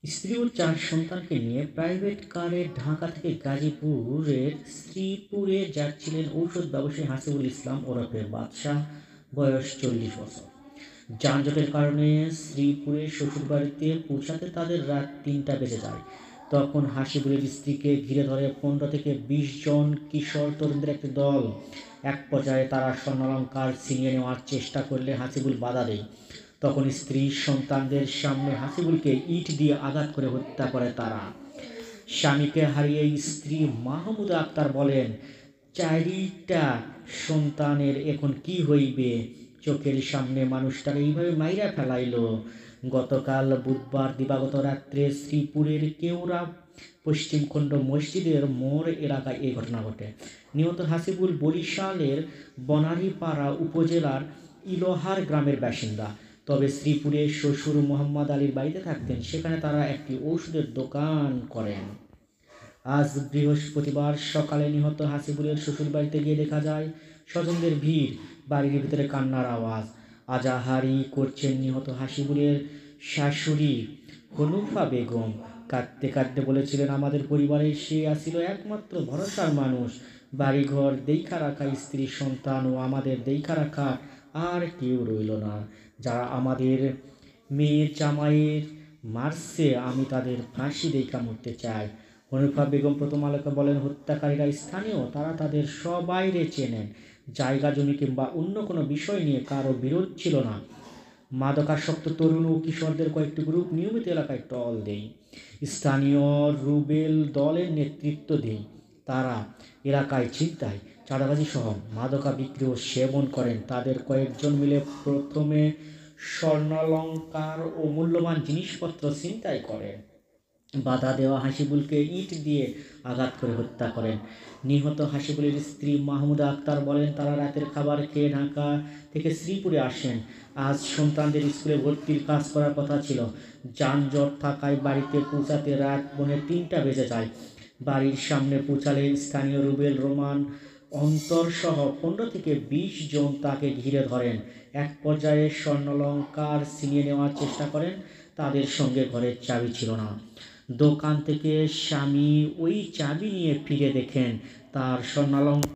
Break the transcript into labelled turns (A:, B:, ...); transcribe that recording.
A: স্ত্রী ও 4 সন্তানকে নিয়ে প্রাইভেট কারে ঢাকা থেকে গাজীপুরের শ্রীপুরে যাচ্ছিলেন ঔষধ ব্যবসায়ী হাসিবুল ইসলাম ওরফে বাদশাহ, বয়স 40 বছর। যানজটের কারণে শ্রীপুরের শ্বশুরবাড়িতে পৌঁছাতে তাদের রাত 3টা বেজে যায়। তখন হাসিবুলের স্ত্রীকে ঘিরে ধরে 15 থেকে 20 জন কিশোর তরুণদের একটি দল। এক পর্যায়ে তারা স্বর্ণালঙ্কার ছিনিয়ে নেওয়ার চেষ্টা করলে হাসিবুল বাধা দেয়। তখন স্ত্রী সন্তানদের সামনে হাসিবুলকে ইট দিয়ে আঘাত করে হত্যা করে তারা। স্বামীকে হারিয়ে স্ত্রী মাহমুদা আক্তার বলেন, 4টা সন্তানের এখন কি হইবে, চোখের সামনে মানুষটাকে এইভাবে মাইরা ফেলাইল। গতকাল বুধবার দিবাগত রাত্রে শ্রীপুরের কেওড়া পশ্চিমখণ্ড মসজিদের মোড় এলাকায় এই ঘটনা ঘটে। নিহত হাসিবুল বরিশালের বনারীপাড়া উপজেলার ইলোহার গ্রামের বাসিন্দা। তবে শ্রীপুরে শ্বশুর মোহাম্মদ আলীর বাড়িতে থাকতেন। সেখানে তারা একটি ওষুধের দোকান করেন। আজ বৃহস্পতিবার সকালে নিহত হাসিবুলের শ্বশুরবাড়িতে গিয়ে দেখা যায় স্বজনদের ভিড়, বাড়ির ভিতরে কান্নার আওয়াজ। আজাহারি করছেন নিহত হাসিবুলের শাশুড়ি হনুফা বেগম। কাঁদতে কাঁদতে বলেছিলেন, আমাদের পরিবারে সে আসিল একমাত্র ভরসার মানুষ। বাড়িঘর দেইখা রাখা, স্ত্রী সন্তান ও আমাদের দেইখা রাখা আর কেউ রইল না। যারা আমাদের মেয়ে জামাইয়ের মারছে, আমি তাদের ফাঁসি দেইখা মরতে চাই। হনিফা বেগম প্রথম আলোকে বলেন, হত্যাকারীরা স্থানীয়, তারা তাদের সবাইরে চেনেন। জায়গা জমি কিংবা অন্য কোনো বিষয় নিয়ে কারো বিরোধ ছিল না। মাদকাসক্ত তরুণ ও কিশোরদের কয়েকটি গ্রুপ নিয়মিত এলাকায় টহল দেয়। স্থানীয় রুবেল দলের নেতৃত্ব দেয়। তারা এলাকায় ছিনতাই, চাঁদাবাজি সহ মাদকা বিক্রি ও সেবন করেন। তাদের কয়েকজন মিলে প্রথমে স্বর্ণালঙ্কার ও মূল্যবান জিনিসপত্র ছিনতাই করেন। বাধা দেওয়া হাসিবুলকে ইট দিয়ে আঘাত করে হত্যা করেন। নিহত হাসিবুলের স্ত্রী মাহমুদা আক্তার বলেন, তারা রাতের খাবার খেয়ে ঢাকা থেকে শ্রীপুরে আসেন। আজ সন্তানদের স্কুলে ভর্তির কাজ করার কথা ছিল। যানজট থাকায় বাড়িতে পৌঁছাতে রাত 3টা বেজে যায়। বাড়ির সামনে পৌঁছালে স্থানীয় রুবেল, রোমান, অন্তরসহ 15 থেকে 20 জন তাকে ঘিরে ধরেন। এক পর্যায়ে স্বর্ণালঙ্কার ছিনিয়ে নেওয়ার চেষ্টা করেন। তাদের সঙ্গে ঘরের চাবি ছিল না। দোকান থেকে স্বামী ওই চাবি নিয়ে ফিরে দেখেন তার স্বর্ণালঙ্কার